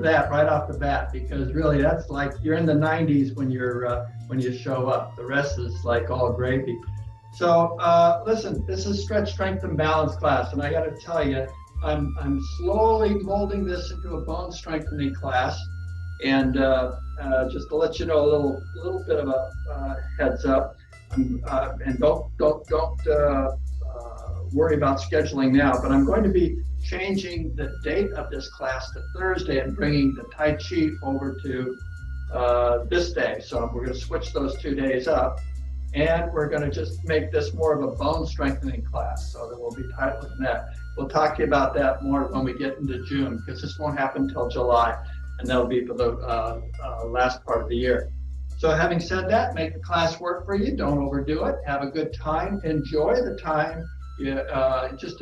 that right off the bat, because really that's like you're in the 90s when you show up. The rest is like all gravy. So listen, this is stretch, strength, and balance class, and I got to tell you, I'm slowly molding this into a bone strengthening class. And just to let you know, a little bit of a heads up, and don't worry about scheduling now, but I'm going to be changing the date of this class to Thursday and bringing the Tai Chi over to this day. So we're going to switch those 2 days up, and we're going to just make this more of a bone strengthening class. So that we'll be titling that. We'll talk to you about that more when we get into June, because this won't happen until July, and that'll be for the last part of the year. So having said that, make the class work for you. Don't overdo it. Have a good time. Enjoy the time. Just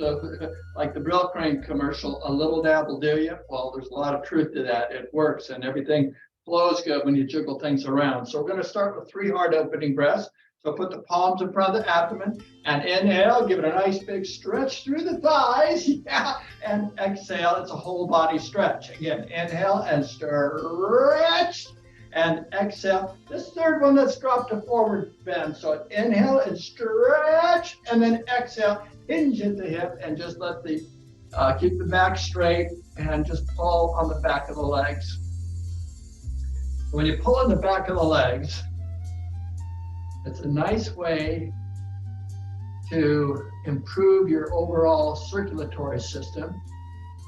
like the Brill Crane commercial, a little dab will do you. Well, there's a lot of truth to that. It works, and everything flows good when you jiggle things around. So we're going to start with 3 hard opening breaths. So put the palms in front of the abdomen and inhale, give it a nice big stretch through the thighs. Yeah. And exhale, it's a whole body stretch. Again, inhale and stretch. And exhale. This third one, let's drop to forward bend. So inhale and stretch, and then exhale, hinge at the hip, and just let the keep the back straight and just pull on the back of the legs. When you pull on the back of the legs, it's a nice way to improve your overall circulatory system,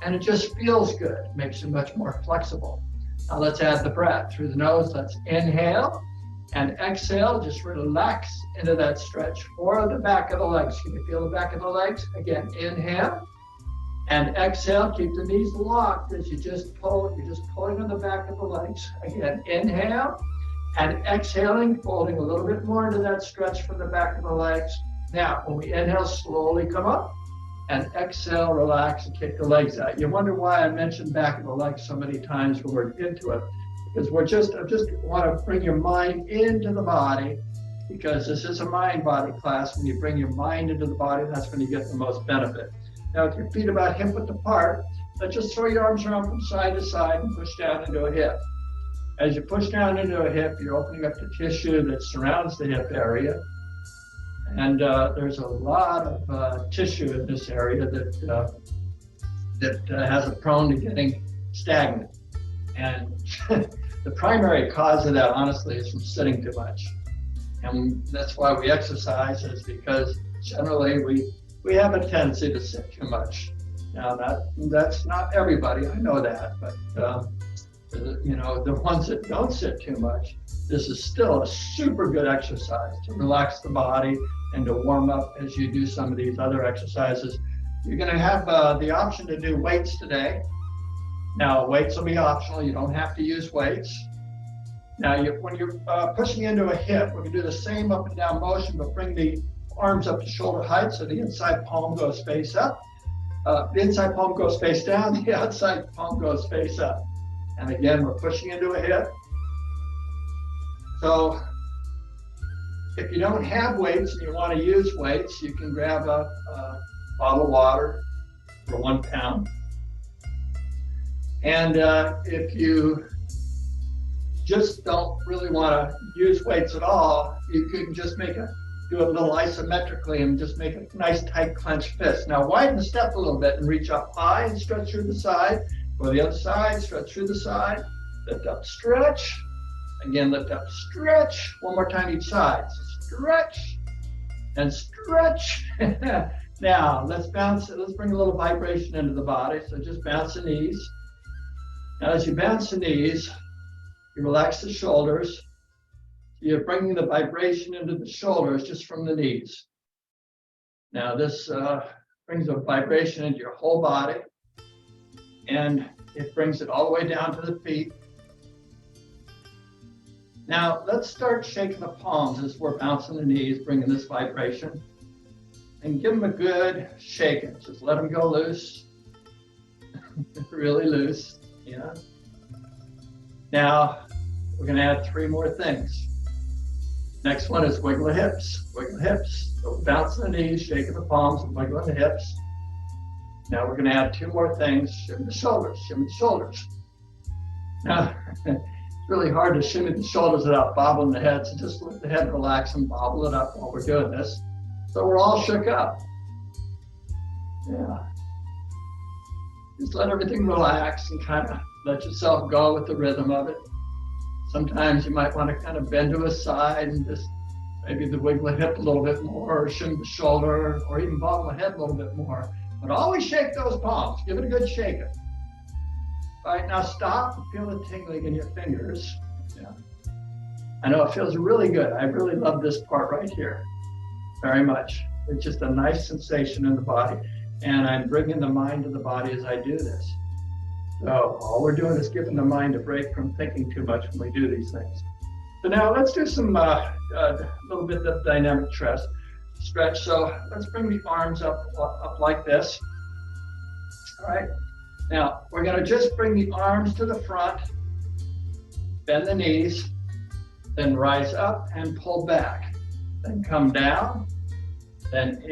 and it just feels good. It makes you much more flexible. Now let's add the breath through the nose. Let's inhale and exhale. Just relax into that stretch for the back of the legs. Can you feel the back of the legs? Again, inhale and exhale. Keep the knees locked as you just pull. You're just pulling on the back of the legs. Again, inhale and exhaling, folding a little bit more into that stretch from the back of the legs. Now, when we inhale, slowly come up. And exhale, relax, and kick the legs out. You wonder why I mentioned back of the legs so many times when we're into it. Because I just want to bring your mind into the body, because this is a mind-body class. When you bring your mind into the body, that's when you get the most benefit. Now, with your feet about hip-width apart, let's just throw your arms around from side to side and push down into a hip. As you push down into a hip, you're opening up the tissue that surrounds the hip area. And there's a lot of tissue in this area that has a prone to getting stagnant. And the primary cause of that, honestly, is from sitting too much. And that's why we exercise, is because generally we have a tendency to sit too much. Now, that's not everybody, I know that, but the ones that don't sit too much, this is still a super good exercise to relax the body and to warm up as you do some of these other exercises. You're going to have the option to do weights today. Now, weights will be optional. You don't have to use weights. Now, when you're pushing into a hip, we can do the same up and down motion, but bring the arms up to shoulder height so the inside palm goes face up. The inside palm goes face down, the outside palm goes face up. And again, we're pushing into a hip. So if you don't have weights and you want to use weights, you can grab a bottle of water for 1 pound. And if you just don't really want to use weights at all, you can just do a little isometrically and just make a nice tight clenched fist. Now widen the step a little bit and reach up high and stretch through the side. Go to the other side, stretch through the side, lift up, stretch. Again, lift up, stretch. One more time each side. So stretch and stretch. Now, let's bring a little vibration into the body. So just bounce the knees. Now, as you bounce the knees, you relax the shoulders. You're bringing the vibration into the shoulders just from the knees. Now, this brings a vibration into your whole body, and it brings it all the way down to the feet. Now, let's start shaking the palms as we're bouncing the knees, bringing this vibration, and give them a good shaking. Just let them go loose, really loose, yeah. Now, we're gonna add 3 more things. Next one is wiggle the hips, wiggle the hips. So bouncing the knees, shaking the palms, and wiggling the hips. Now we're gonna add 2 more things, shimmy the shoulders, shimmy the shoulders. Now, it's really hard to shimmy the shoulders without bobbling the head, so just let the head relax and bobble it up while we're doing this. So we're all shook up. Yeah. Just let everything relax and kind of let yourself go with the rhythm of it. Sometimes you might want to kind of bend to a side and just maybe wiggle the hip a little bit more, or shimmy the shoulder, or even bobble the head a little bit more. But always shake those palms. Give it a good shake. All right, now stop and feel the tingling in your fingers. Yeah. I know it feels really good. I really love this part right here very much. It's just a nice sensation in the body. And I'm bringing the mind to the body as I do this. So all we're doing is giving the mind a break from thinking too much when we do these things. So now let's do some little bit of dynamic stretch. So let's bring the arms up like this. All right. Now we're going to just bring the arms to the front, bend the knees, then rise up and pull back. Then come down, then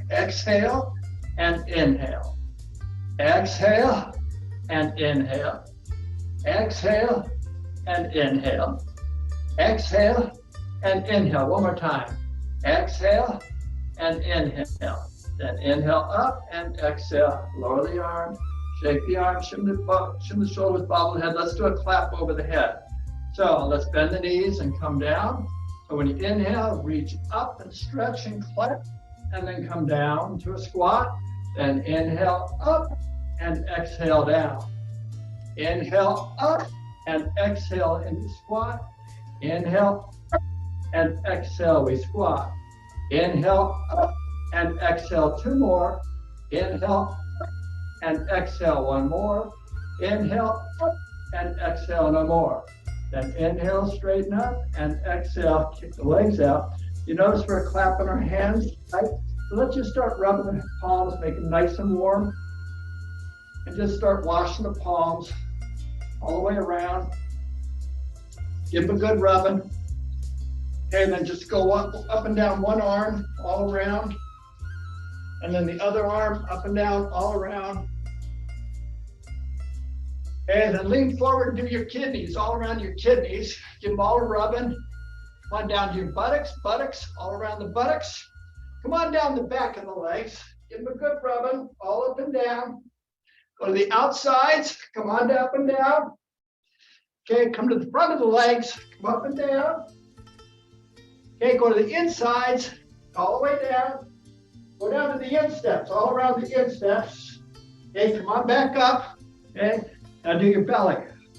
exhale and inhale. Exhale and inhale. Exhale and inhale. Exhale and inhale. One more time. Exhale and inhale. Then inhale up and exhale. Lower the arms, shake the arms, shim the shoulders, bobble the head. Let's do a clap over the head. So let's bend the knees and come down. So when you inhale, reach up and stretch and clap, and then come down to a squat. Then inhale up and exhale down. Inhale up and exhale into squat. Inhale up and exhale, we squat. Inhale up and exhale, two more. Inhale up and exhale, one more. Inhale up and exhale, no more. Then inhale, straighten up, and exhale, kick the legs out. You notice we're clapping our hands, right? So let's just start rubbing the palms, make them nice and warm. And just start washing the palms all the way around. Give them a good rubbing. Okay, and then just go up and down one arm all around. And then the other arm up and down all around. And then lean forward and do your kidneys, all around your kidneys. Give them all a rubbing. Come on down to your buttocks, all around the buttocks. Come on down the back of the legs. Give them a good rubbing, all up and down. Go to the outsides, come on up and down. Okay, come to the front of the legs, come up and down. Okay, go to the insides, all the way down. Go down to the insteps, all around the insteps. Okay, come on back up. Okay. Now do your belly,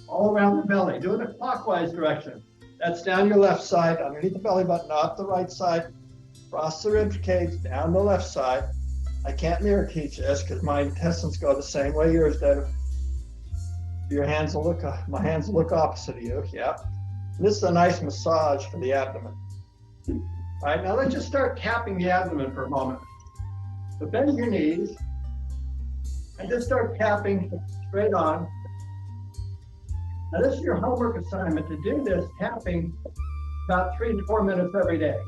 all around the belly. Do it in a clockwise direction. That's down your left side, underneath the belly button, not the right side. Cross the rib cage, down the left side. I can't mirror teach this because my intestines go the same way yours do. Your hands will look, my hands will look opposite of you, yeah. And this is a nice massage for the abdomen. All right, now let's just start tapping the abdomen for a moment. So bend your knees and just start tapping straight on. Now this is your homework assignment to do this tapping about 3 to 4 minutes every day.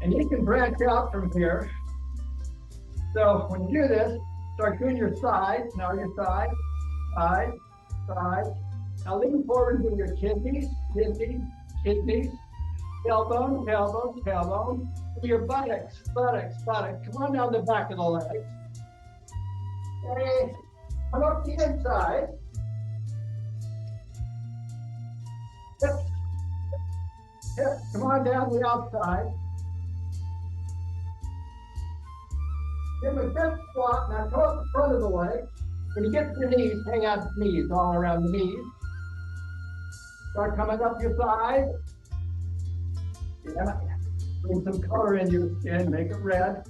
And you can branch out from here. So when you do this, start doing your sides. Now your sides, side, side. Now lean forward to your kidneys, kidneys, kidneys, tailbone, tailbone, tailbone. To your buttocks, buttocks, buttocks. Come on down the back of the legs. Okay, come up the inside. Hips, hips, come on down the outside. Give a good squat. Now go up the front of the leg. When you get to the knees, hang out the knees, all around the knees. Start coming up your thighs. Yeah. Bring some color into your skin, make it red.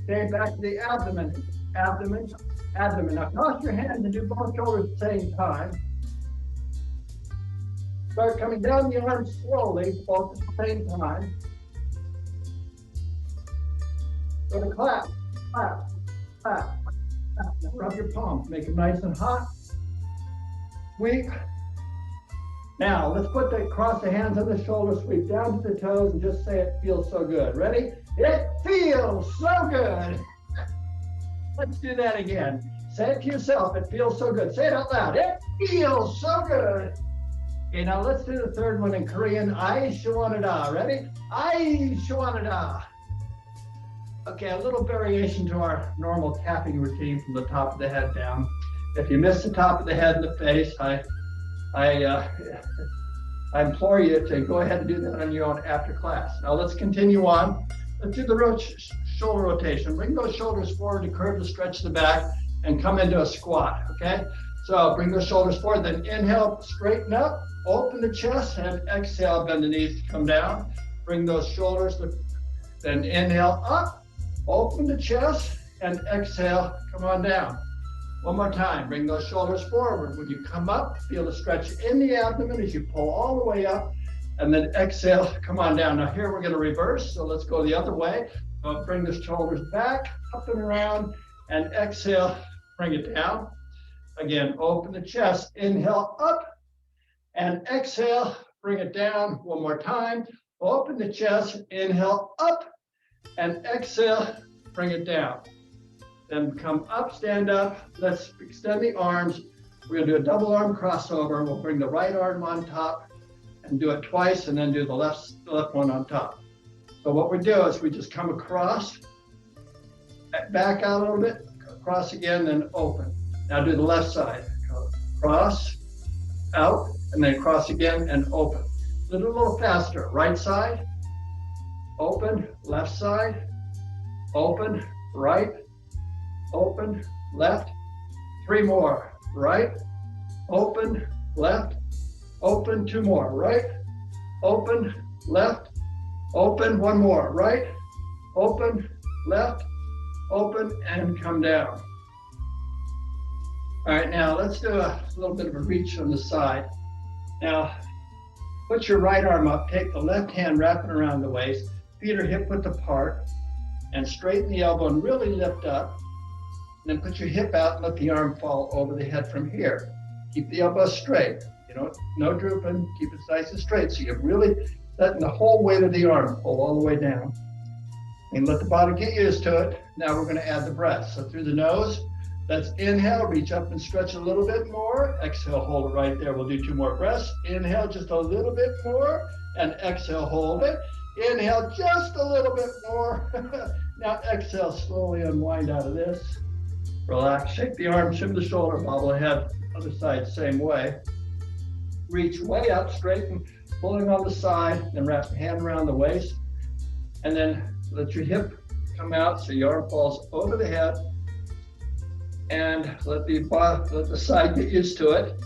Okay, back to the abdomen. Abdomen, abdomen. Now cross your hands and do both shoulders at the same time. Start coming down the arms slowly, both at the same time. Go to clap, clap, clap, clap. Now rub your palms, make them nice and hot. Sweep. Now let's cross the hands on the shoulders, sweep down to the toes, and just say it feels so good. Ready? It feels so good. Let's do that again. Say it to yourself. It feels so good. Say it out loud. It Feels so good. Okay, now let's do the third one in Korean. Ai shawanada. Ready? Ai shawanada. Okay, a little variation to our normal tapping routine from the top of the head down. If you miss the top of the head and the face, I implore you to go ahead and do that on your own after class. Now let's continue on. Let's do the shoulder rotation. Bring those shoulders forward to curve to stretch the back and come into a squat, okay? So bring those shoulders forward, then inhale, straighten up, open the chest, and exhale, bend the knees to come down. Bring those shoulders, then inhale up, open the chest, and exhale, come on down. One more time, bring those shoulders forward. When you come up, feel the stretch in the abdomen as you pull all the way up, and then exhale, come on down. Now here we're gonna reverse, so let's go the other way. Bring the shoulders back, up and around, and exhale, bring it down. Again, open the chest, inhale up, and exhale, bring it down. One more time, open the chest, inhale up, and exhale, bring it down. Then come up, stand up. Let's extend the arms. We're gonna do a double arm crossover. We'll bring the right arm on top and do it twice, and then do the left one on top. So what we do is we just come across, back out a little bit, across again, then open. Now do the left side. Cross, out, and then cross again and open. Do it a little faster. Right side, open, left side, open, right, open, left. 3 more. Right, open, left, open. 2 more. Right, open, left, open. 1 more. Right, open, left, open, and come down. All right, now let's do a little bit of a reach on the side. Now, put your right arm up, take the left hand, wrap it around the waist, feet are hip width apart, and straighten the elbow and really lift up. And then put your hip out and let the arm fall over the head from here. Keep the elbow straight, no drooping, keep it nice and straight. So you're really letting the whole weight of the arm pull all the way down. And let the body get used to it. Now we're gonna add the breath. So through the nose, let's inhale, reach up and stretch a little bit more. Exhale, hold it right there. We'll do 2 more breaths. Inhale just a little bit more, and exhale, hold it. Inhale just a little bit more. Now exhale, slowly unwind out of this. Relax, shake the arm, shim the shoulder, bobble the head. Other side, same way. Reach way up, straighten, pulling on the side, then wrap the hand around the waist. And then let your hip come out so your arm falls over the head. And let the side get used to it.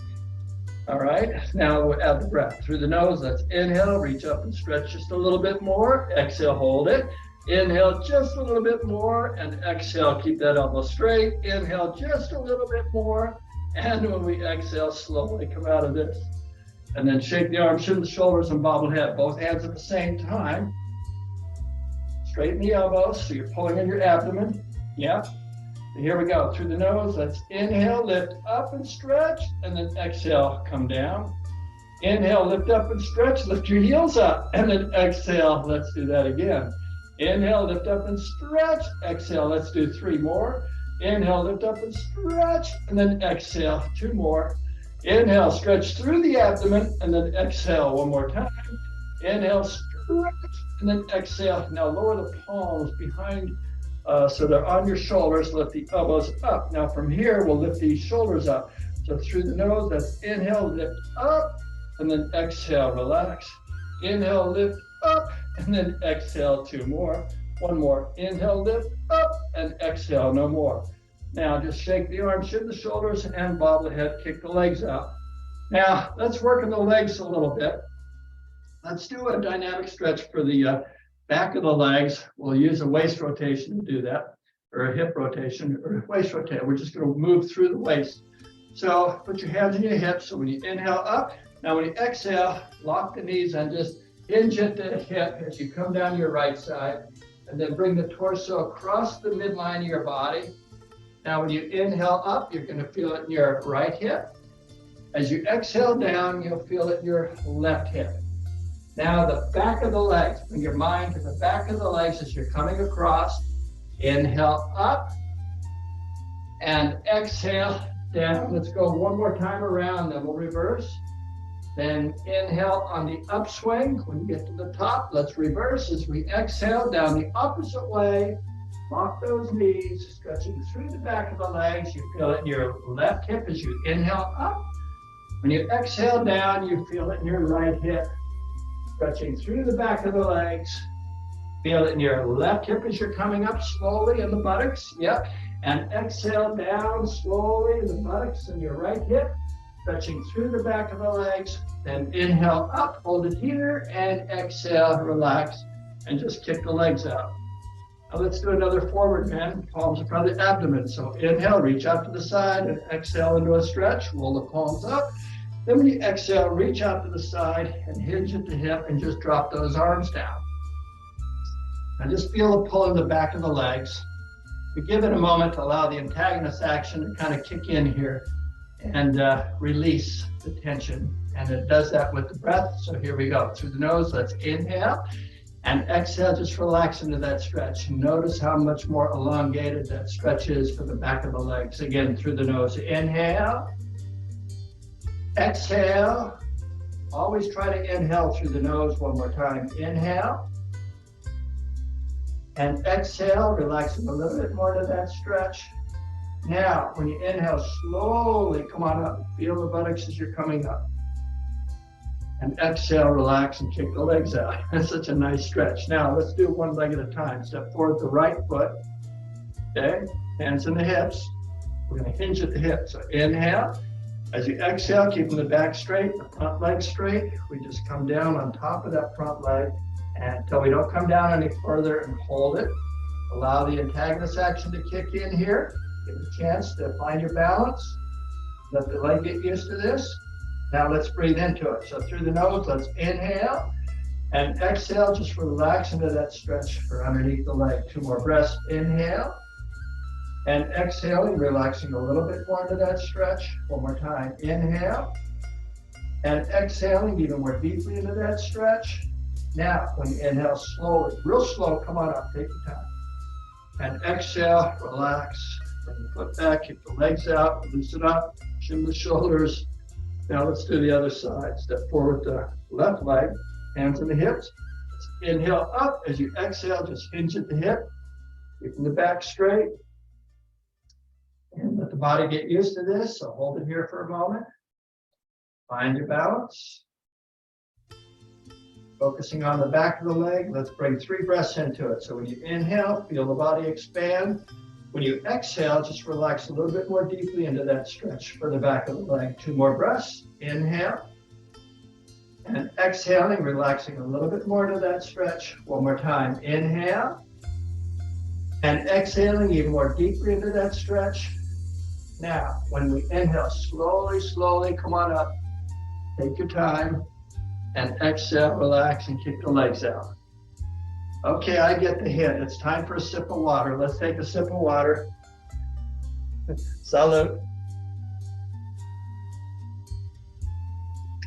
All right, now we'll add the breath. Through the nose, let's inhale, reach up and stretch just a little bit more. Exhale, hold it. Inhale just a little bit more, and exhale, keep that elbow straight. Inhale just a little bit more, and when we exhale, slowly come out of this. And then shake the arms, shim the shoulders, and bobble head. Both hands at the same time. Straighten the elbows, so you're pulling in your abdomen. Yeah. Here we go, through the nose, let's inhale, lift up and stretch, and then exhale, come down. Inhale, lift up and stretch, lift your heels up, and then exhale, let's do that again. Inhale, lift up and stretch, exhale, let's do 3 more. Inhale, lift up and stretch, and then exhale, 2 more. Inhale, stretch through the abdomen, and then exhale 1 more time. Inhale, stretch, and then exhale. Now lower the palms behind so they're on your shoulders, lift the elbows up. Now from here, we'll lift these shoulders up. So through the nose, that's inhale, lift up, and then exhale, relax. Inhale, lift up, and then exhale, 2 more. 1 more. Inhale, lift up, and exhale, no more. Now just shake the arms, shim the shoulders, and bob the head, kick the legs out. Now let's work on the legs a little bit. Let's do a dynamic stretch for the back of the legs. We'll use a waist rotation to do that, or a hip rotation, or a waist rotation. We're just going to move through the waist. So put your hands on your hips. So when you inhale up, now when you exhale, lock the knees and just hinge at the hip as you come down your right side, and then bring the torso across the midline of your body. Now when you inhale up, you're going to feel it in your right hip. As you exhale down, you'll feel it in your left hip. Now the back of the legs, bring your mind to the back of the legs as you're coming across. Inhale up and exhale down. Let's go one more time around, then we'll reverse. Then inhale on the upswing. When you get to the top, let's reverse as we exhale down the opposite way. Lock those knees, stretching through the back of the legs. You feel it in your left hip as you inhale up. When you exhale down, you feel it in your right hip, stretching through the back of the legs. Feel it in your left hip as you're coming up slowly in the buttocks. Yep. And exhale down slowly in the buttocks and your right hip, stretching through the back of the legs. Then inhale up, hold it here, and exhale, relax, and just kick the legs out. Now let's do another forward bend, palms in front of the abdomen. So inhale, reach out to the side, and exhale into a stretch, roll the palms up. Then when you exhale, reach out to the side and hinge at the hip and just drop those arms down. Now just feel the pull in the back of the legs. We give it a moment to allow the antagonist action to kind of kick in here and release the tension. And it does that with the breath. So here we go. Through the nose, let's inhale and exhale, just relax into that stretch. Notice how much more elongated that stretch is for the back of the legs. Again, through the nose, inhale, exhale. Always try to inhale through the nose one more time. Inhale and exhale, relaxing a little bit more to that stretch. Now, when you inhale, slowly come on up. Feel the buttocks as you're coming up. And exhale, relax, and kick the legs out. That's such a nice stretch. Now, let's do one leg at a time. Step forward the right foot. Okay, hands in the hips. We're going to hinge at the hip. So inhale. As you exhale, keeping the back straight, the front leg straight. We just come down on top of that front leg until we don't come down any further and hold it. Allow the antagonist action to kick in here. Give it a chance to find your balance. Let the leg get used to this. Now let's breathe into it. So through the nose, let's inhale and exhale. Just relax into that stretch for underneath the leg. 2 more breaths. Inhale and exhaling, relaxing a little bit more into that stretch. 1 more time. Inhale and exhaling even more deeply into that stretch. Now, when you inhale slowly, real slow, come on up, take your time. And exhale, relax, bring the foot back, kick the legs out, loosen up, shim the shoulders. Now let's do the other side. Step forward the left leg, hands in the hips. Let's inhale up. As you exhale, just hinge at the hip, keeping the back straight. And let the body get used to this, so hold it here for a moment. Find your balance. Focusing on the back of the leg, let's bring 3 breaths into it. So when you inhale, feel the body expand. When you exhale, just relax a little bit more deeply into that stretch for the back of the leg. 2 more breaths. Inhale. And exhaling, relaxing a little bit more to that stretch. 1 more time. Inhale. And exhaling even more deeply into that stretch. Now, when we inhale, slowly, slowly, come on up. Take your time. And exhale, relax, and kick the legs out. Okay, I get the hint. It's time for a sip of water. Let's take a sip of water. Salud.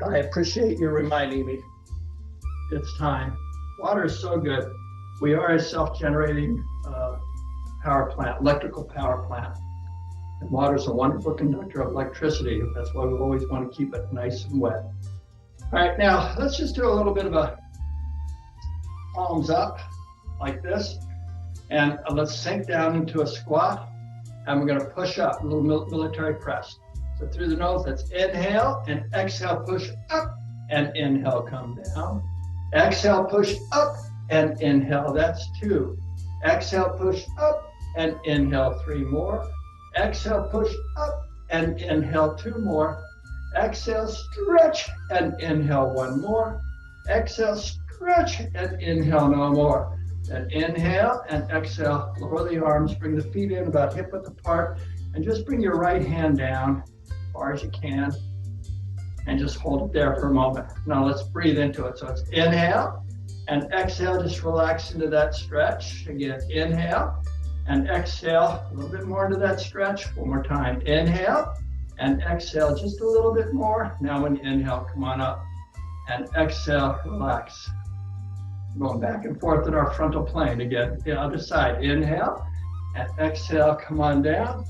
I appreciate you reminding me. It's time. Water is so good. We are a self-generating power plant, electrical power plant. And water is a wonderful conductor of electricity. That's why we always want to keep it nice and wet. All right, now let's just do a little bit of a palms up like this. And let's sink down into a squat. And we're going to push up, a little military press. So through the nose, let's inhale and exhale, push up and inhale, come down. Exhale, push up and inhale. That's 2. Exhale, push up and inhale. 3 more. Exhale, push up and inhale. 2 more. Exhale, stretch and inhale. 1 more. Exhale, stretch and inhale. No more. Then inhale and exhale. Lower the arms. Bring the feet in about hip width apart. And just bring your right hand down as far as you can. And just hold it there for a moment. Now let's breathe into it. So it's inhale and exhale. Just relax into that stretch. Again, inhale and exhale. A little bit more into that stretch. 1 more time. Inhale. And exhale just a little bit more. Now when you inhale, come on up. And exhale, relax. Going back and forth in our frontal plane. Again, the other side. Inhale and exhale, come on down.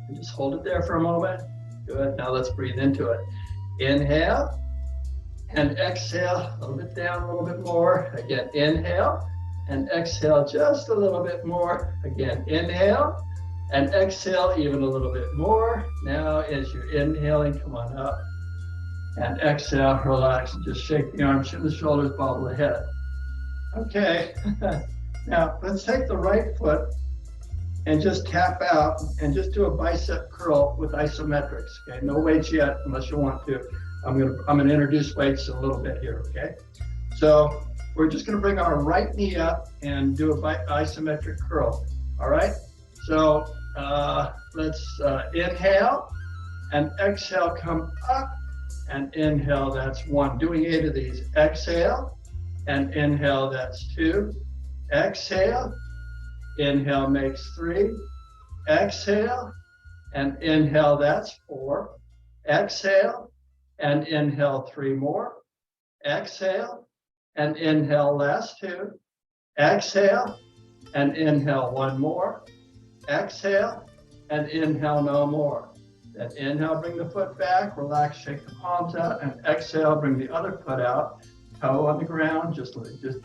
And just hold it there for a moment. Good. Now let's breathe into it. Inhale and exhale. A little bit down, a little bit more. Again, inhale and exhale just a little bit more. Again, inhale and exhale even a little bit more. Now as you're inhaling, come on up. And exhale, relax, and just shake the arms, shake the shoulders, bobble the head. Okay. Now let's take the right foot and just tap out and just do a bicep curl with isometrics. Okay, no weights yet unless you want to. I'm gonna introduce weights a little bit here. Okay, so we're just gonna bring our right knee up and do a isometric curl. All right. So let's inhale and exhale. Come up and inhale. That's 1. Doing 8 of these. Exhale and inhale. That's 2. Exhale. Inhale makes 3. Exhale and inhale, that's 4. Exhale and inhale, 3 more. Exhale and inhale, last 2. Exhale and inhale, 1 more. Exhale and inhale, no more. Then inhale, bring the foot back, relax, shake the palms out, and exhale, bring the other foot out, toe on the ground, just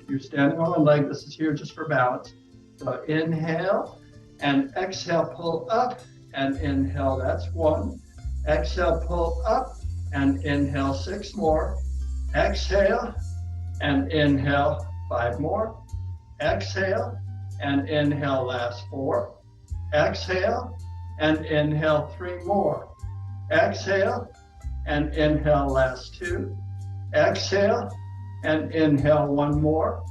you're standing on one leg. This is here just for balance. So inhale and exhale, pull up and inhale, that's 1. Exhale, pull up and inhale, 6 more. Exhale and inhale, 5 more. Exhale and inhale, last 4. Exhale and inhale, 3 more. Exhale and inhale, last 2. Exhale and inhale, 1 more.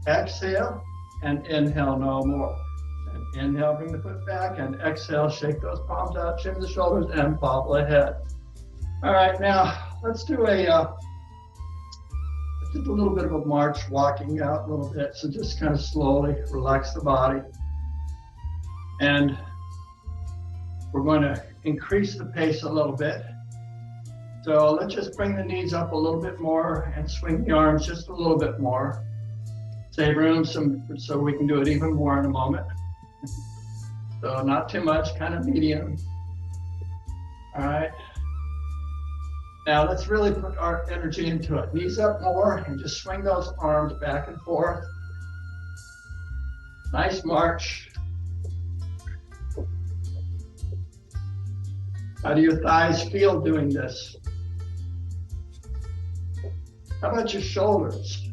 Exhale and inhale, no more. And inhale, bring the foot back, and exhale, shake those palms out, chin the shoulders, and bobble the head. All right, now let's do a little bit of a march, walking out a little bit. So just kind of slowly relax the body. And we're going to increase the pace a little bit. So let's just bring the knees up a little bit more and swing the arms just a little bit more. Save room so we can do it even more in a moment. So not too much, kind of medium. All right. Now let's really put our energy into it. Knees up more and just swing those arms back and forth. Nice march. How do your thighs feel doing this? How about your shoulders?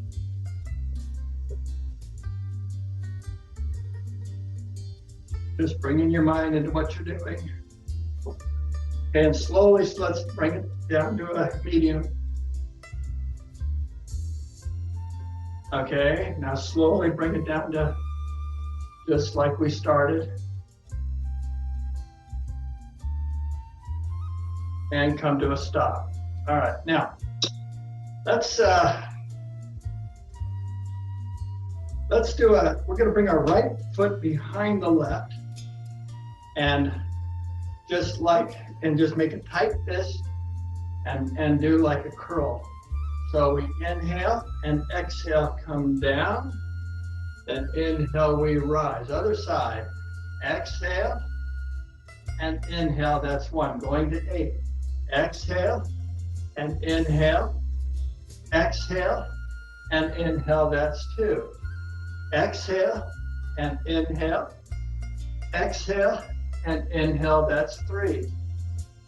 Just bringing your mind into what you're doing. And slowly, let's bring it down to a medium. Okay, now slowly bring it down to just like we started. And come to a stop. All right, now we're gonna bring our right foot behind the left and just make a tight fist and do like a curl. So we inhale and exhale, come down, then inhale, we rise. Other side, exhale and inhale, that's 1, going to 8. Exhale and inhale, exhale and inhale, that's 2. Exhale and inhale, exhale and inhale, that's 3.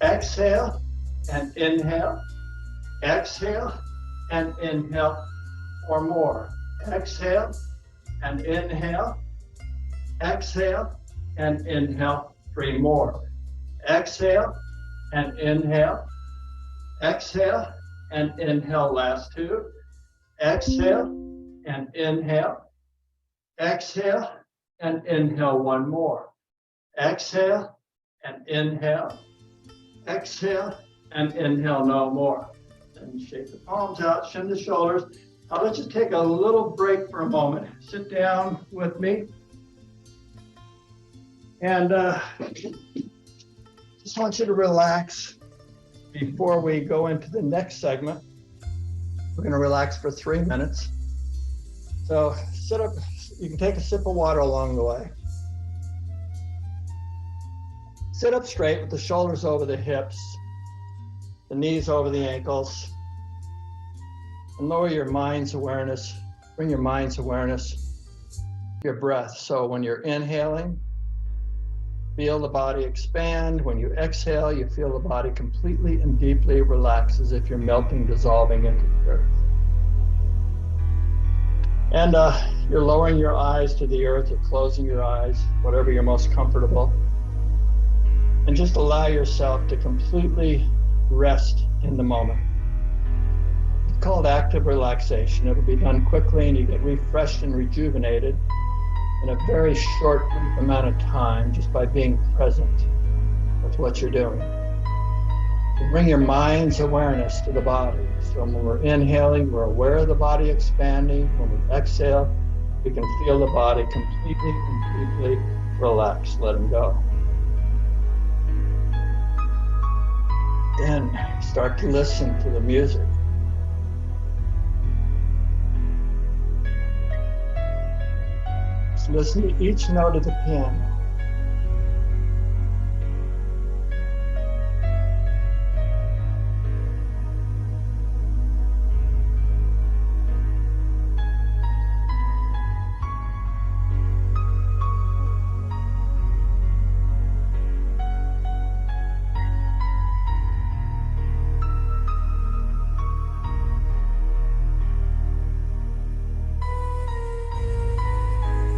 Exhale and inhale, exhale and inhale, 4 more. Exhale and inhale, exhale and inhale, 3 more. Exhale and inhale, exhale and inhale, last 2. Exhale and inhale, exhale and inhale, 1 more. Exhale and inhale, exhale and inhale, no more. And shake the palms out, shin the shoulders. Now let's just take a little break for a moment. Sit down with me. And just want you to relax before we go into the next segment. We're going to relax for 3 minutes. So sit up, you can take a sip of water along the way. Sit up straight with the shoulders over the hips, the knees over the ankles, and lower your mind's awareness. Bring your mind's awareness to your breath. So when you're inhaling, feel the body expand. When you exhale, you feel the body completely and deeply relax, as if you're melting, dissolving into the earth. And you're lowering your eyes to the earth, or closing your eyes, whatever you're most comfortable. And just allow yourself to completely rest in the moment. It's called active relaxation. It'll be done quickly, and you get refreshed and rejuvenated in a very short amount of time, just by being present with what you're doing. So bring your mind's awareness to the body. So when we're inhaling, we're aware of the body expanding. When we exhale, we can feel the body completely and deeply relaxed, letting go. Then start to listen to the music. Just listen to each note of the piano.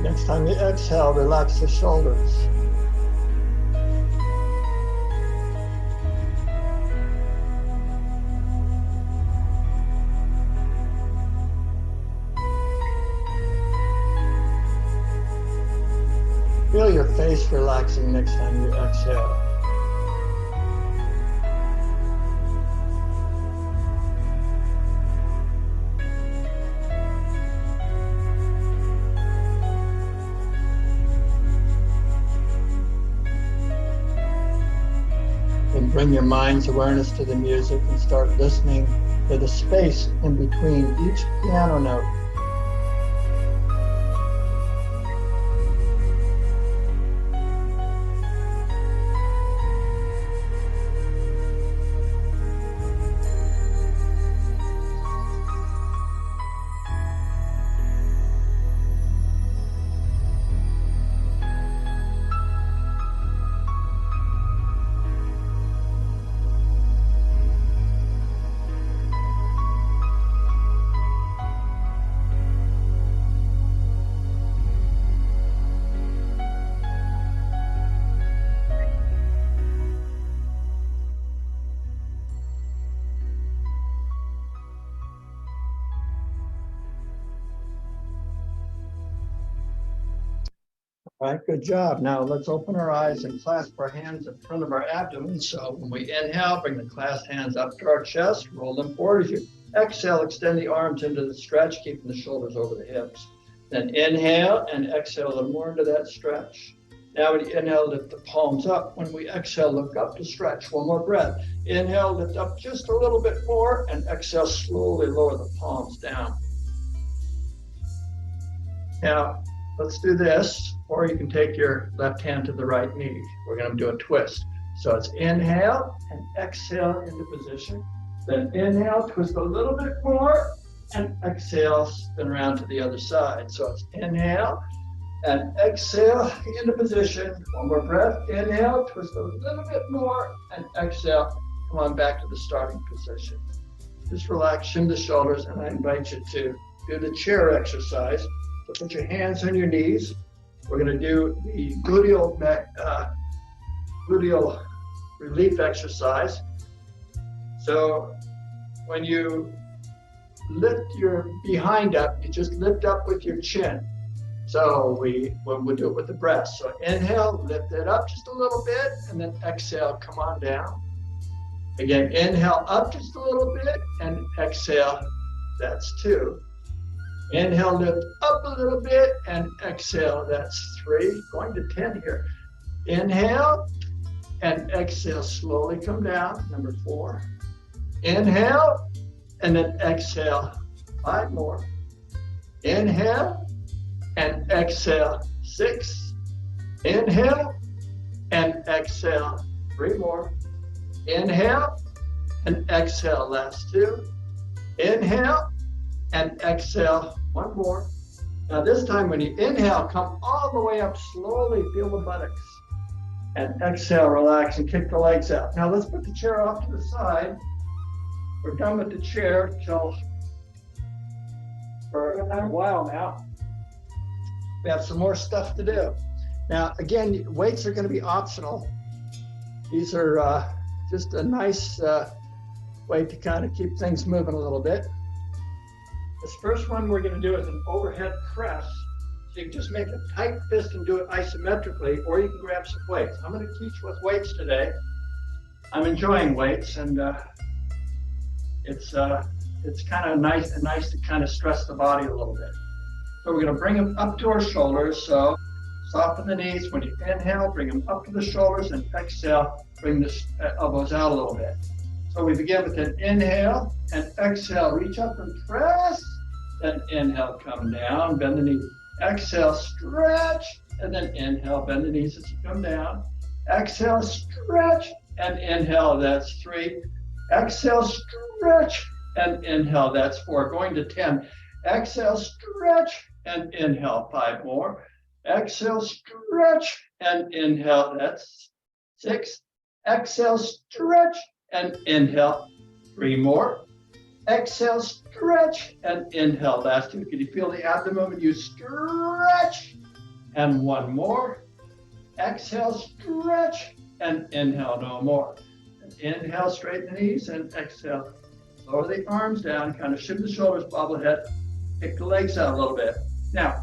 Next time you exhale, relax the shoulders. Feel your face relaxing next time you exhale. And bring your mind's awareness to the music and start listening to the space in between each piano note. All right, good job. Now let's open our eyes and clasp our hands in front of our abdomen. So when we inhale, bring the clasped hands up to our chest, roll them forward. As you exhale, extend the arms into the stretch, keeping the shoulders over the hips. Then inhale and exhale a little more into that stretch. Now when you inhale, lift the palms up. When we exhale, look up to stretch. One more breath. Inhale, lift up just a little bit more, and exhale, slowly lower the palms down. Now, let's do this, or you can take your left hand to the right knee. We're going to do a twist. So it's inhale and exhale into position. Then inhale, twist a little bit more, and exhale, spin around to the other side. So it's inhale and exhale into position. One more breath. Inhale, twist a little bit more, and exhale. Come on back to the starting position. Just relax, shim the shoulders, and I invite you to do the chair exercise. So put your hands on your knees. We're going to do the gluteal relief exercise. So when you lift your behind up, you just lift up with your chin. So we'll do it with the breath. So inhale, lift it up just a little bit, and then exhale, come on down. Again, inhale up just a little bit, and exhale, that's 2. Inhale, lift up a little bit, and exhale, that's 3. Going to 10 here. Inhale, and exhale, slowly come down, number 4. Inhale, and then exhale, 5 more. Inhale, and exhale, 6. Inhale, and exhale. 3 more. Inhale and exhale. Last 2. Inhale and exhale. 1 more. Now this time when you inhale, come all the way up slowly, feel the buttocks. And exhale, relax and kick the legs out. Now let's put the chair off to the side. We're done with the chair till for a while now. We have some more stuff to do. Now, again, weights are going to be optional. These are just a nice way to kind of keep things moving a little bit. This first one we're going to do is an overhead press. So you can just make a tight fist and do it isometrically, or you can grab some weights. I'm going to teach with weights today. I'm enjoying weights, and it's kind of nice to kind of stress the body a little bit. So we're going to bring them up to our shoulders. So soften the knees. When you inhale, bring them up to the shoulders, and exhale, bring the elbows out a little bit. So we begin with an inhale and exhale. Reach up and press. Then inhale, come down, bend the knees. Exhale, stretch, and then inhale, bend the knees as you come down. Exhale, stretch, and inhale, that's 3. Exhale, stretch, and inhale, that's 4. Going to 10. Exhale, stretch, and inhale, 5 more. Exhale, stretch, and inhale, that's 6. Exhale, stretch, and inhale, 3 more. Exhale, stretch, and inhale. Last 2. Can you feel the abdomen when you stretch? And 1 more. Exhale, stretch, and inhale, no more. And inhale, straighten the knees, and exhale. Lower the arms down, kind of shift the shoulders, bobble the head, kick the legs out a little bit. Now,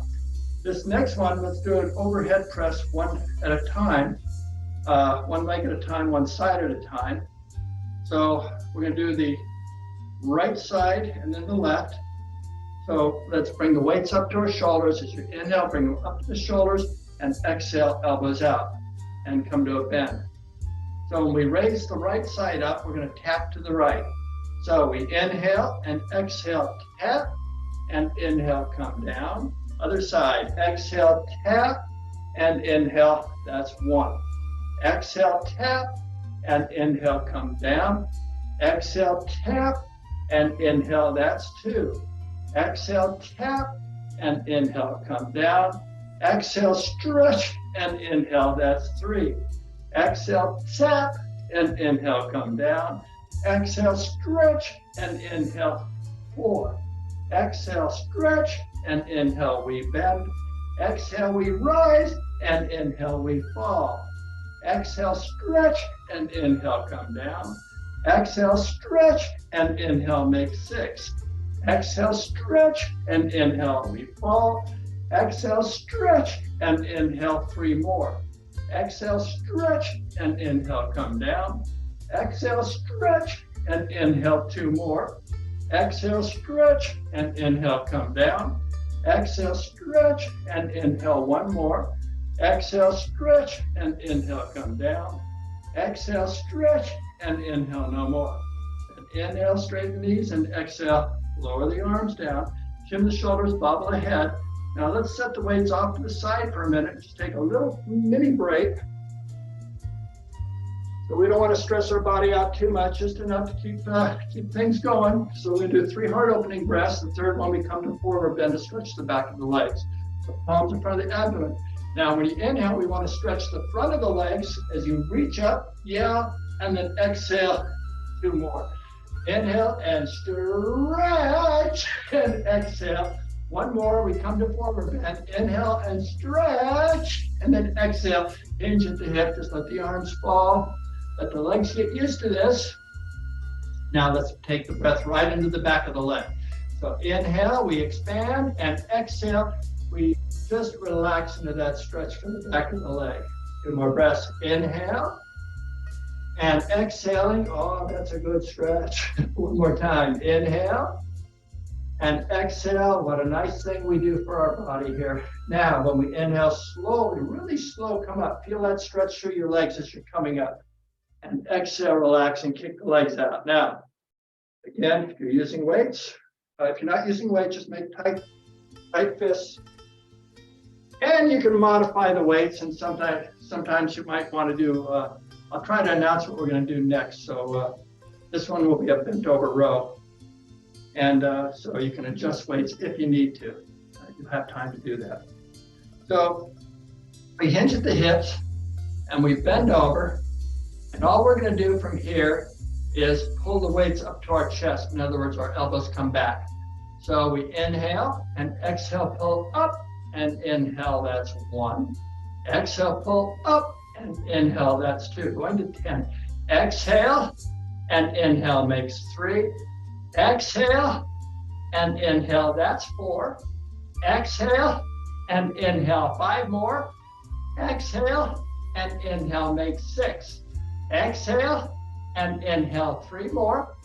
this next one, let's do an overhead press one at a time. One leg at a time, one side at a time. So we're going to do the right side and then the left. So let's bring the weights up to our shoulders. As you inhale, bring them up to the shoulders, and exhale, elbows out, and come to a bend. So when we raise the right side up, we're going to tap to the right. So we inhale and exhale, tap, and inhale, come down. Other side, exhale, tap, and inhale, that's 1. Exhale, tap, and inhale, come down. Exhale, tap, and inhale, that's 2. Exhale, tap, and inhale, come down. Exhale, stretch, and inhale, that's 3. Exhale, tap, and inhale, come down. Exhale, stretch, and inhale, 4. Exhale, stretch, and inhale, we bend. Exhale, we rise, and inhale, we fall. Exhale, stretch, and inhale, come down. Exhale, stretch, and inhale, make 6. Exhale, stretch, and inhale, we fall. Exhale, stretch, and inhale, 3 more. Exhale, stretch, and inhale, come down. Exhale, stretch, and inhale, 2 more. Exhale, stretch, and inhale, come down. Exhale, stretch, and inhale, 1 more. Exhale, stretch, and inhale, come down. Exhale, stretch, and inhale, no more. And inhale, straighten the knees, and exhale, lower the arms down. Chin the shoulders, bobble the head. Now let's set the weights off to the side for a minute. Just take a little mini break. So we don't want to stress our body out too much, just enough to keep things going. So we're going to do 3 heart opening breaths. The third one, we come to forward bend to stretch the back of the legs. So palms in front of the abdomen. Now, when you inhale, we want to stretch the front of the legs as you reach up, and then exhale, 2 more. Inhale and stretch, and exhale. 1 more, we come to forward bend. Inhale and stretch, and then exhale. Hinge at the hip, just let the arms fall. Let the legs get used to this. Now let's take the breath right into the back of the leg. So inhale, we expand, and exhale, we just relax into that stretch from the back of the leg. 2 more breaths. Inhale and exhaling. Oh, that's a good stretch. 1 more time. Inhale and exhale. What a nice thing we do for our body here. Now, when we inhale slowly, really slow, come up. Feel that stretch through your legs as you're coming up. And exhale, relax, and kick the legs out. Now, again, if you're using weights, if you're not using weights, just make tight fists. And you can modify the weights, and sometimes you might want to do, I'll try to announce what we're going to do next. So this one will be a bent over row. And so you can adjust weights if you need to. You have time to do that. So we hinge at the hips and we bend over. And all we're going to do from here is pull the weights up to our chest. In other words, our elbows come back. So we inhale and exhale, pull up and inhale, that's 1. Exhale, pull up and inhale, that's 2. Going to 10. Exhale and inhale makes 3. Exhale and inhale, that's 4. Exhale and inhale, 5 more. Exhale and inhale makes 6. Exhale and inhale, 3 more.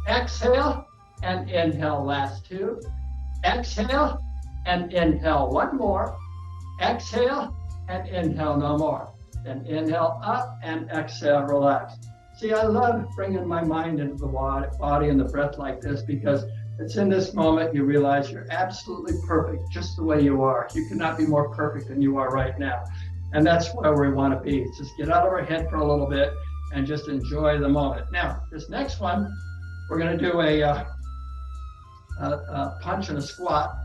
Exhale and inhale, last 2. Exhale and inhale, 1 more. Exhale and inhale, no more. Then inhale up and exhale, relax. See, I love bringing my mind into the body and the breath like this because it's in this moment you realize you're absolutely perfect just the way you are. You cannot be more perfect than you are right now. And that's where we want to be. It's just get out of our head for a little bit and just enjoy the moment. Now, this next one, we're going to do a punch and a squat.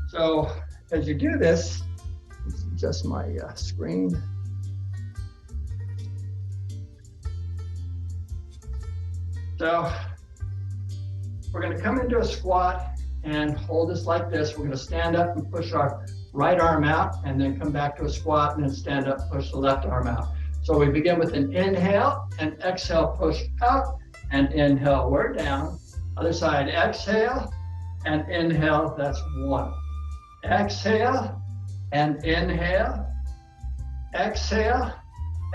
So as you do this, adjust my screen. So we're going to come into a squat and hold this like this. We're going to stand up and push our right arm out and then come back to a squat and then stand up, push the left arm out. So we begin with an inhale and exhale, push out and inhale, we're down. Other side, exhale and inhale, that's 1. Exhale and inhale. Exhale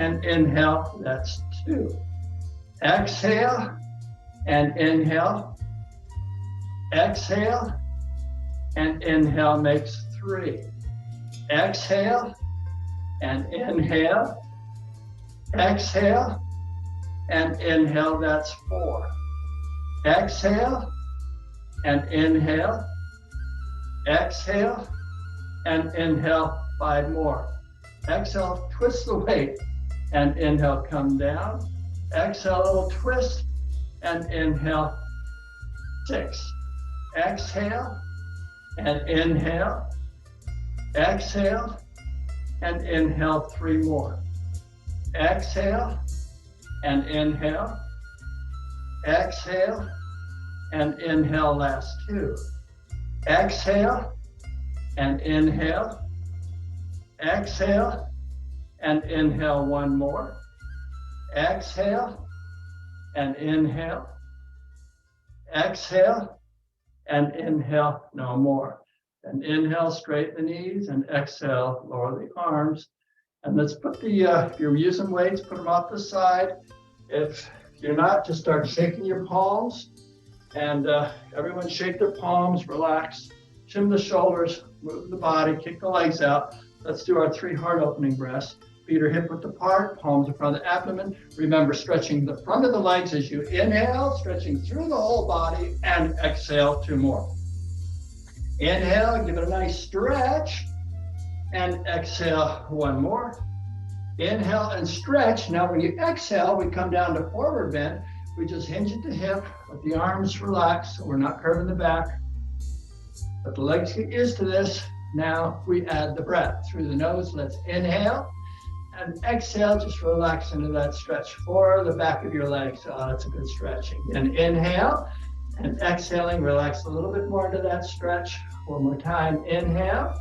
and inhale, that's 2. Exhale and inhale. Exhale and inhale makes 3. Exhale and inhale. Exhale and inhale, that's 4. Exhale and inhale. Exhale and inhale, 5 more. Exhale, twist the weight and inhale, come down. Exhale, a little twist and inhale, 6. Exhale and inhale. Exhale and inhale, 3 more. Exhale and inhale. Exhale and inhale, last 2. Exhale and inhale. Exhale and inhale, 1 more. Exhale and inhale. Exhale and inhale, no more. And inhale, straighten the knees, and exhale, lower the arms. And let's put the, if you're using weights, put them off the side. If you're not, just start shaking your palms. And everyone shake their palms, relax, chin the shoulders, move the body, kick the legs out. Let's do our 3 heart opening breaths. Feet are hip width apart, palms in front of the abdomen. Remember, stretching the front of the legs as you inhale, stretching through the whole body, and exhale, 2 more. Inhale, give it a nice stretch, and exhale, 1 more. Inhale and stretch. Now when you exhale, we come down to forward bend. We just hinge at the hip, let the arms relax, so we're not curving the back. Let the legs get used to this. Now we add the breath through the nose. Let's inhale and exhale, just relax into that stretch for the back of your legs. Oh, that's a good stretching. And inhale and exhaling, relax a little bit more into that stretch. 1 more time, inhale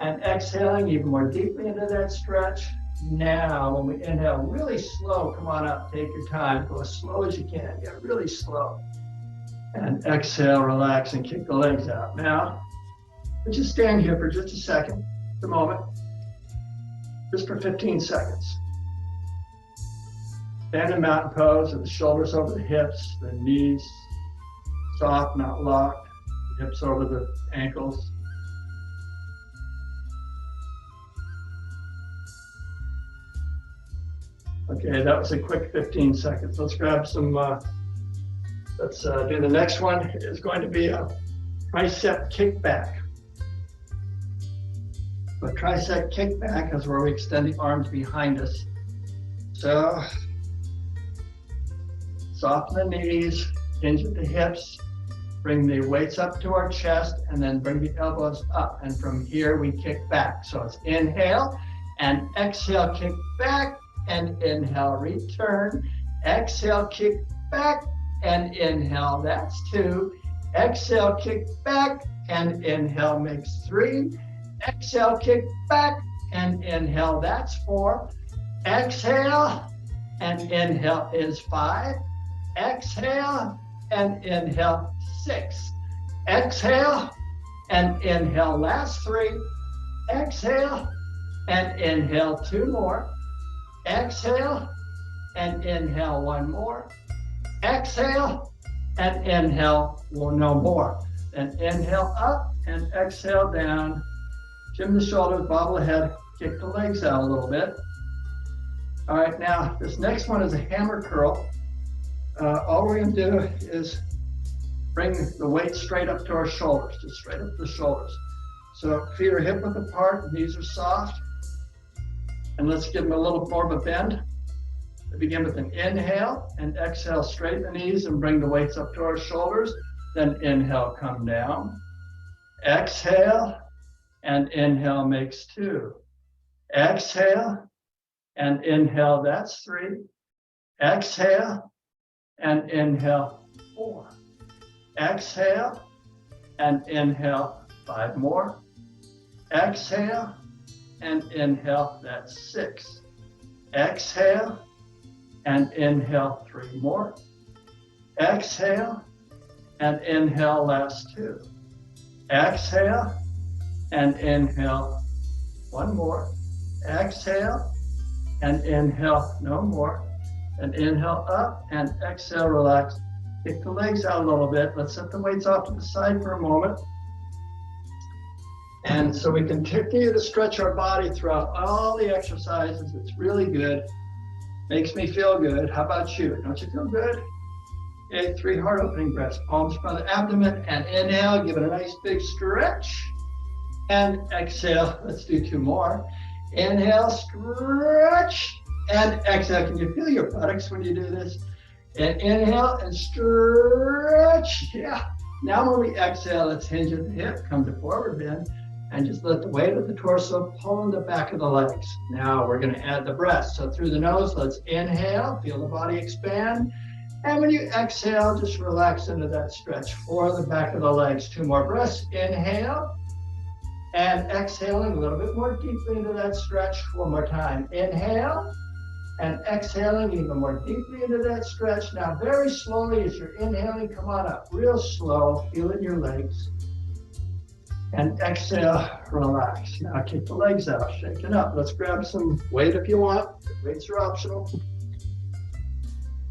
and exhaling even more deeply into that stretch. Now, when we inhale, really slow, come on up, take your time, go as slow as you can, get really slow. And exhale, relax, and kick the legs out. Now, just stand here for just a second, a moment, just for 15 seconds. Stand in mountain pose with the shoulders over the hips, the knees soft, not locked, hips over the ankles. Okay, that was a quick 15 seconds. Let's grab some, let's do the next one. It's going to be a tricep kickback. But tricep kickback is where we extend the arms behind us. So soften the knees, hinge at the hips, bring the weights up to our chest, and then bring the elbows up. And from here, we kick back. So it's inhale and exhale, kick back, and inhale, return. Exhale, kick back, and inhale. That's 2. Exhale, kick back, and inhale makes 3. Exhale, kick back, and inhale. That's 4. Exhale, and inhale is 5. Exhale, and inhale, 6. Exhale, and inhale, last 3. Exhale, and inhale, 2 more. Exhale, and inhale, 1 more. Exhale, and inhale, no more. And inhale up, and exhale down. Chin the shoulders, bobble the head, kick the legs out a little bit. All right, now this next one is a hammer curl. All we're going to do is bring the weight straight up to our shoulders, just straight up the shoulders. So feet are hip width apart, knees are soft. And let's give them a little more of a bend. We begin with an inhale and exhale, straighten the knees and bring the weights up to our shoulders. Then inhale, come down. Exhale and inhale makes 2. Exhale and inhale, that's 3. Exhale and inhale, 4. Exhale and inhale, 5 more. Exhale and inhale, that's 6. Exhale and inhale, 3 more. Exhale and inhale, last 2. Exhale and inhale, 1 more. Exhale and inhale, no more. And inhale up and exhale, relax. Kick the legs out a little bit. Let's set the weights off to the side for a moment. And so we continue to stretch our body throughout all the exercises. It's really good. Makes me feel good. How about you? Don't you feel good? Okay, 3 heart opening breaths. Palms in front of the abdomen and inhale. Give it a nice big stretch. And exhale. Let's do 2 more. Inhale, stretch. And exhale. Can you feel your buttocks when you do this? And inhale and stretch. Yeah. Now when we exhale, let's hinge at the hip, come to forward bend, and just let the weight of the torso pull in the back of the legs. Now we're going to add the breath. So through the nose, let's inhale, feel the body expand. And when you exhale, just relax into that stretch for the back of the legs. 2 more breaths. Inhale and exhaling a little bit more deeply into that stretch. 1 more time. Inhale and exhaling even more deeply into that stretch. Now very slowly as you're inhaling, come on up real slow, feel it in your legs. And exhale, relax. Now kick the legs out, shake it up. Let's grab some weight if you want. Weights are optional.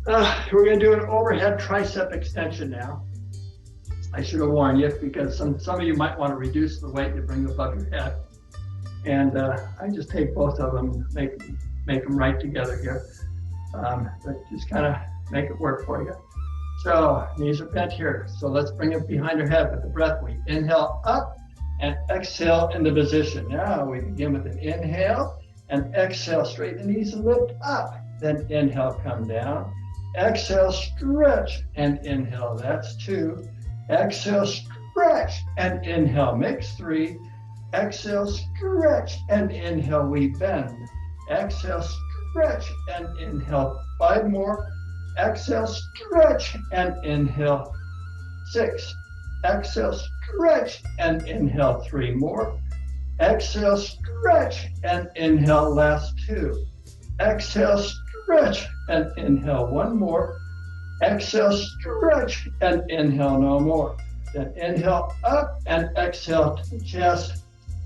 We're going to do an overhead tricep extension now. I should have warned you because some of you might want to reduce the weight to bring above your head. And I just take both of them, make them right together here. But just kind of make it work for you. So knees are bent here. So let's bring it behind our head with the breath. We inhale up and exhale into position. Now we begin with an inhale and exhale, straighten the knees and lift up. Then inhale, come down. Exhale, stretch and inhale, that's 2. Exhale, stretch and inhale, makes 3. Exhale, stretch and inhale, we bend. Exhale, stretch and inhale, 5 more. Exhale, stretch and inhale, 6. Exhale, stretch and inhale, 3 more. Exhale, stretch and inhale, last 2. Exhale, stretch and inhale, 1 more. Exhale, stretch and inhale, no more. Then inhale up and exhale to the chest.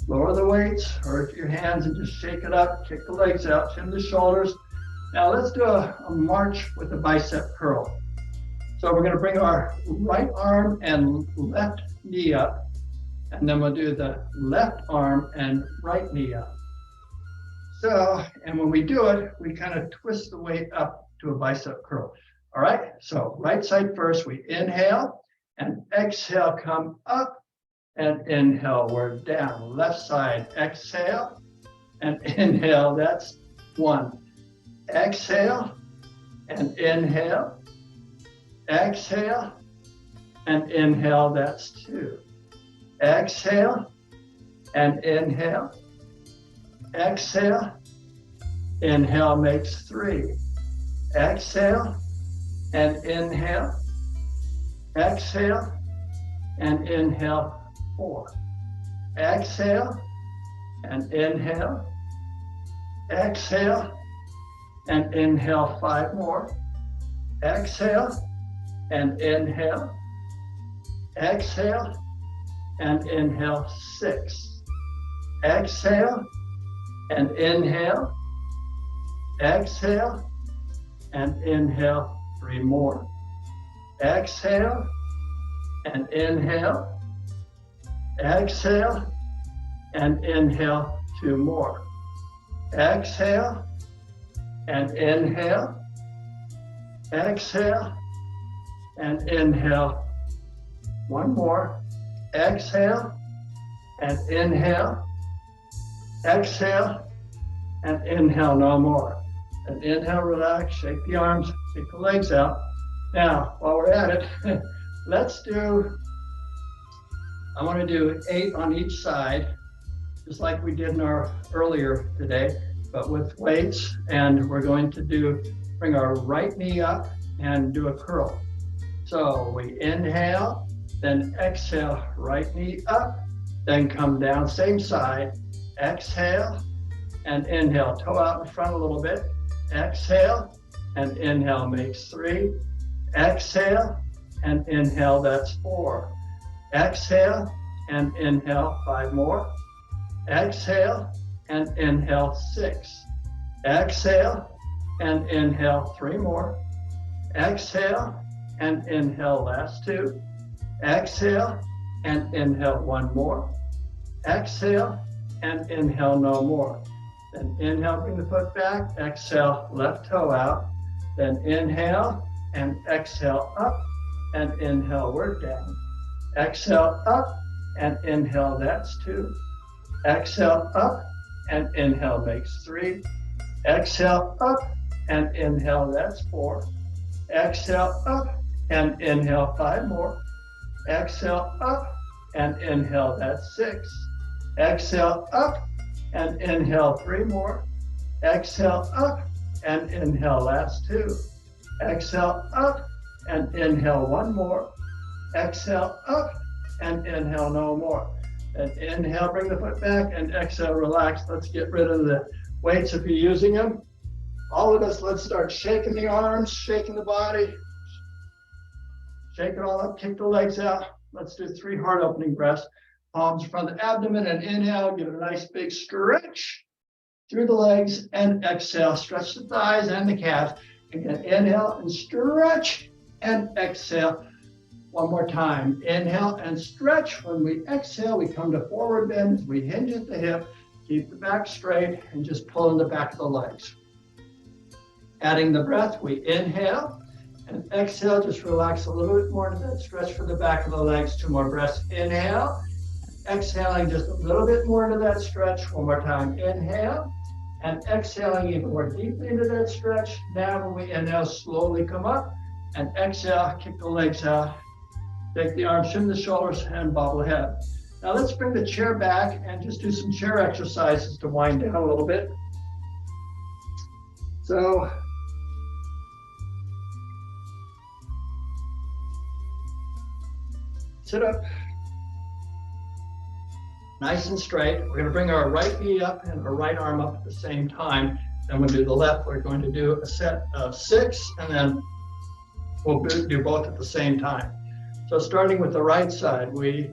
Lower the weights, hurt your hands and just shake it up. Kick the legs out, chin the shoulders. Now let's do a march with a bicep curl. So we're going to bring our right arm and left knee up. And then we'll do the left arm and right knee up. So, and when we do it, we kind of twist the weight up to a bicep curl. All right, so right side first, we inhale and exhale, come up and inhale, we're down. Left side, exhale and inhale, that's 1. Exhale and inhale. Exhale and inhale, that's 2. Exhale and inhale. Exhale, inhale makes 3. Exhale and inhale. Exhale and inhale, 4. Exhale and inhale. Exhale and inhale, 5 more. Exhale and inhale. Exhale and inhale, 6. Exhale and inhale. Exhale and inhale, 3 more. Exhale and inhale. Exhale and inhale, 2 more. Exhale and inhale. Exhale and inhale, 1 more. Exhale and inhale. Exhale and inhale, no more. And inhale, relax, shake the arms, shake the legs out. Now, while we're at it, I want to do 8 on each side, just like we did in our earlier today, but with weights. And we're going to bring our right knee up and do a curl. So we inhale, then exhale, right knee up, then come down, same side, exhale and inhale, toe out in front a little bit, exhale and inhale makes 3, exhale and inhale, that's 4, exhale and inhale, 5 more, exhale and inhale, 6, exhale and inhale, 3 more, exhale and inhale, last 2, exhale and inhale, 1 more, exhale and inhale, no more. Then inhale, bring the foot back, exhale, left toe out, then inhale and exhale up and inhale, we're down. Exhale up and inhale, that's 2. Exhale up and inhale makes 3. Exhale up and inhale, that's 4. Exhale up and inhale, 5 more. Exhale up and inhale, that's 6. Exhale up and inhale, 3 more. Exhale up and inhale, last 2. Exhale up and inhale, 1 more. Exhale up and inhale, no more. And inhale, bring the foot back, and exhale, relax. Let's get rid of the weights if you're using them. All of us, let's start shaking the arms, shaking the body. Shake it all up, kick the legs out. Let's do 3 heart opening breaths. Palms in front of the abdomen and inhale, give it a nice big stretch through the legs, and exhale, stretch the thighs and the calves. Again, inhale and stretch and exhale. 1 more time. Inhale and stretch. When we exhale, we come to forward bend. We hinge at the hip, keep the back straight, and just pull in the back of the legs. Adding the breath, we inhale and exhale. Just relax a little bit more into that stretch for the back of the legs. 2 more breaths. Inhale. Exhaling just a little bit more into that stretch. 1 more time. Inhale and exhaling even more deeply into that stretch. Now when we inhale, slowly come up and exhale, kick the legs out. Take the arms, shim the shoulders, and bobble ahead. Now let's bring the chair back and just do some chair exercises to wind down a little bit. So, sit up, nice and straight. We're going to bring our right knee up and our right arm up at the same time. Then we'll do the left. We're going to do a set of 6, and then we'll do both at the same time. So starting with the right side, we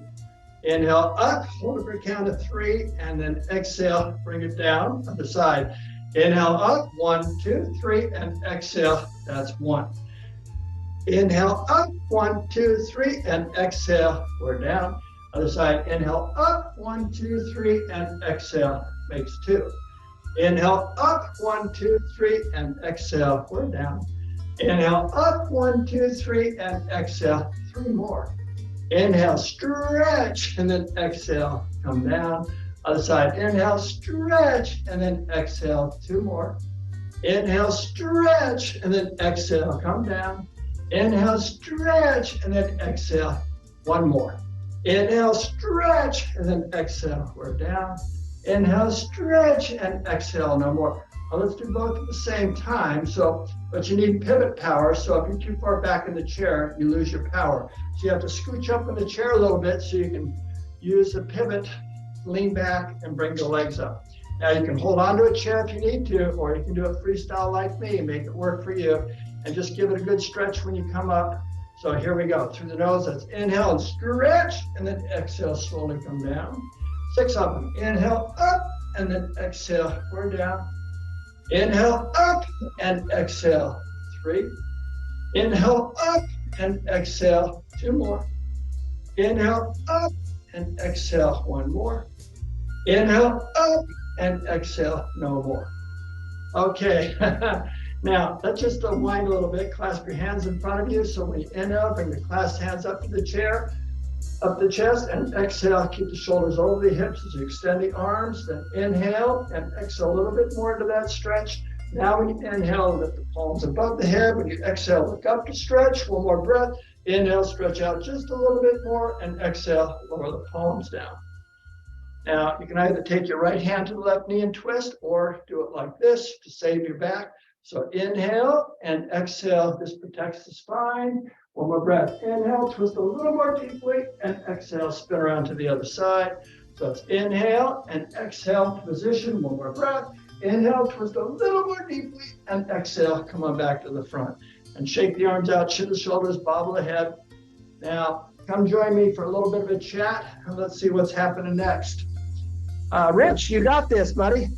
inhale up, hold it for a count of 3, and then exhale, bring it down. Other side, inhale up, 1, 2, 3, and exhale, that's 1. Inhale up, 1, 2, 3, and exhale, we're down. Other side, inhale up, 1, 2, 3, and exhale, makes 2. Inhale up, 1, 2, 3, and exhale, we're down. Inhale up, 1, 2, 3, and exhale, 3 more. Inhale, stretch, and then exhale, come down. Other side, inhale, stretch, and then exhale, 2 more. Inhale, stretch, and then exhale, come down. Inhale, stretch, and then exhale, 1 more. Inhale, stretch, and then exhale, we're down. Inhale, stretch, and exhale, no more. Now let's do both at the same time. But you need pivot power. So if you're too far back in the chair, you lose your power. So you have to scooch up in the chair a little bit so you can use the pivot, lean back, and bring the legs up. Now you can hold onto a chair if you need to, or you can do it freestyle like me and make it work for you. And just give it a good stretch when you come up. So here we go. Through the nose, that's inhale and stretch, and then exhale, slowly come down. 6 of them. Inhale, up, and then exhale, we're down. Inhale, up, and exhale, 3. Inhale, up, and exhale, 2 more. Inhale, up, and exhale, 1 more. Inhale, up, and exhale, no more. Okay, now let's just wind a little bit. Clasp your hands in front of you. So when you inhale, bring the clasped hands up to the chair, up the chest, and exhale, keep the shoulders over the hips as you extend the arms. Then inhale and exhale a little bit more into that stretch. Now when you inhale, lift the palms above the head. When you exhale, look up to stretch. 1 more breath. Inhale, stretch out just a little bit more, and exhale, lower the palms down. Now, you can either take your right hand to the left knee and twist, or do it like this to save your back. So inhale and exhale. This protects the spine. 1 more breath. Inhale, twist a little more deeply, and exhale, spin around to the other side. So it's inhale and exhale, position. 1 more breath. Inhale, twist a little more deeply, and exhale, come on back to the front. And shake the arms out, chin the shoulders, bobble the head. Now, come join me for a little bit of a chat, and let's see what's happening next. Rich, you got this, buddy.